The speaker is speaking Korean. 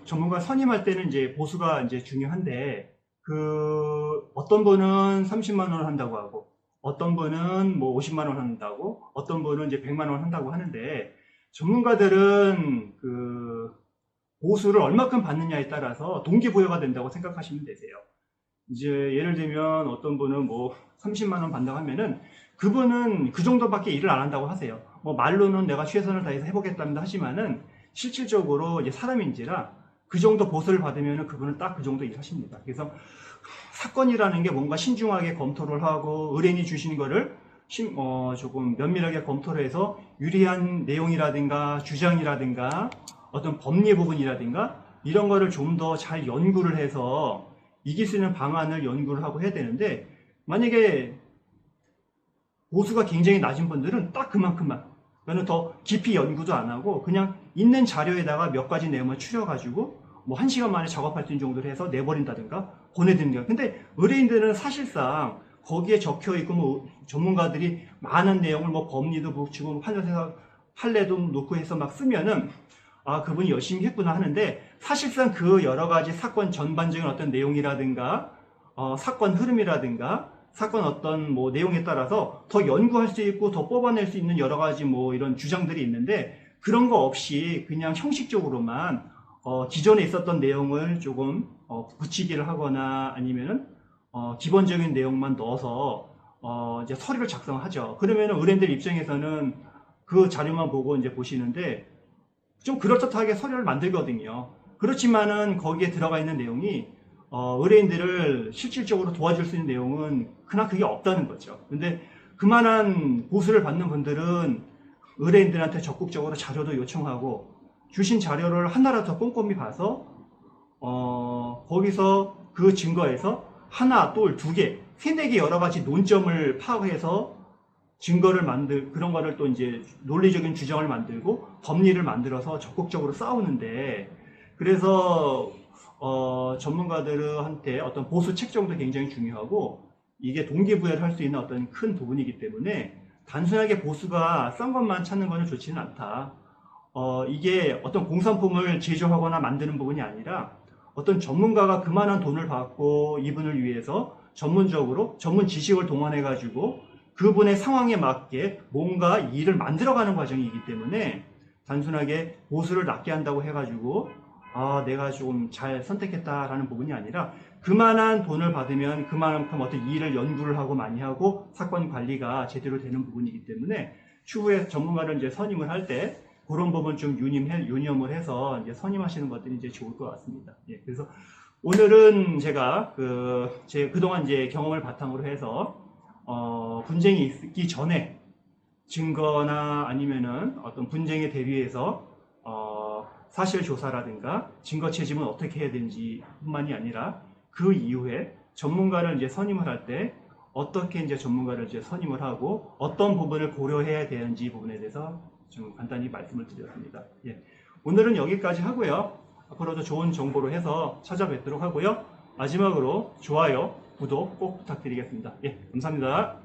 전문가 선임할 때는 이제 보수가 이제 중요한데, 어떤 분은 30만 원 한다고 하고, 어떤 분은 뭐 50만 원 한다고, 어떤 분은 이제 100만 원 한다고 하는데, 전문가들은 보수를 얼마큼 받느냐에 따라서 동기부여가 된다고 생각하시면 되세요. 이제 예를 들면 어떤 분은 뭐 30만 원 받는다고 하면은 그분은 그 정도밖에 일을 안 한다고 하세요. 뭐 말로는 내가 최선을 다해서 해보겠답니다 하지만은 실질적으로 이제 사람인지라 그 정도 보수를 받으면은 그분은 딱 그 정도 일하십니다. 그래서 사건이라는 게 뭔가 신중하게 검토를 하고 의뢰인이 주시는 거를 조금 면밀하게 검토를 해서 유리한 내용이라든가 주장이라든가 어떤 법리 부분이라든가 이런 거를 좀 더 잘 연구를 해서 이길 수 있는 방안을 연구를 하고 해야 되는데, 만약에 보수가 굉장히 낮은 분들은 딱 그만큼만, 그러니까 더 깊이 연구도 안 하고 그냥 있는 자료에다가 몇 가지 내용을 추려가지고 뭐 1시간 만에 작업할 수 있는 정도로 해서 내버린다든가 보내드는. 근데 의뢰인들은 사실상 거기에 적혀 있고 뭐 전문가들이 많은 내용을 뭐 법리도 붙이고 판례도 놓고 해서 막 쓰면은 아, 그분이 열심히 했구나 하는데, 사실상 그 여러 가지 사건 전반적인 어떤 내용이라든가 사건 흐름이라든가 사건 어떤 뭐 내용에 따라서 더 연구할 수 있고 더 뽑아낼 수 있는 여러 가지 뭐 이런 주장들이 있는데, 그런 거 없이 그냥 형식적으로만 기존에 있었던 내용을 조금 붙이기를 하거나 아니면은 기본적인 내용만 넣어서 이제 서류를 작성하죠. 그러면은 의뢰인들 입장에서는 그 자료만 보고 이제 보시는데 좀 그럴듯하게 서류를 만들거든요. 그렇지만은 거기에 들어가 있는 내용이 의뢰인들을 실질적으로 도와줄 수 있는 내용은 그냥 그게 없다는 거죠. 근데 그만한 보수를 받는 분들은 의뢰인들한테 적극적으로 자료도 요청하고 주신 자료를 하나라도 더 꼼꼼히 봐서 거기서 그 증거에서 하나, 두 개, 세네 개 여러 가지 논점을 파악해서 증거를 그런 거를 또 이제 논리적인 주장을 만들고 법리를 만들어서 적극적으로 싸우는데, 그래서 전문가들한테 어떤 보수 책정도 굉장히 중요하고 이게 동기부여를 할 수 있는 어떤 큰 부분이기 때문에 단순하게 보수가 싼 것만 찾는 것은 좋지는 않다. 이게 어떤 공산품을 제조하거나 만드는 부분이 아니라 어떤 전문가가 그만한 돈을 받고 이분을 위해서 전문적으로 전문 지식을 동원해 가지고 그분의 상황에 맞게 뭔가 일을 만들어가는 과정이기 때문에 단순하게 보수를 낮게 한다고 해가지고 아, 내가 좀 잘 선택했다라는 부분이 아니라 그만한 돈을 받으면 그만큼 어떤 일을 연구를 하고 많이 하고 사건 관리가 제대로 되는 부분이기 때문에 추후에 전문가를 이제 선임을 할 때 그런 부분 좀 유념을 해서 이제 선임하시는 것들이 이제 좋을 것 같습니다. 예, 그래서 오늘은 제가 제 그동안 이제 경험을 바탕으로 해서 분쟁이 있기 전에 증거나 아니면은 어떤 분쟁에 대비해서 사실 조사라든가 증거 채집은 어떻게 해야 되는지 뿐만이 아니라 그 이후에 전문가를 이제 선임을 할 때 어떻게 이제 전문가를 이제 선임을 하고 어떤 부분을 고려해야 되는지 부분에 대해서 좀 간단히 말씀을 드렸습니다. 예. 오늘은 여기까지 하고요. 앞으로도 좋은 정보로 해서 찾아뵙도록 하고요. 마지막으로 좋아요, 구독 꼭 부탁드리겠습니다. 예, 감사합니다.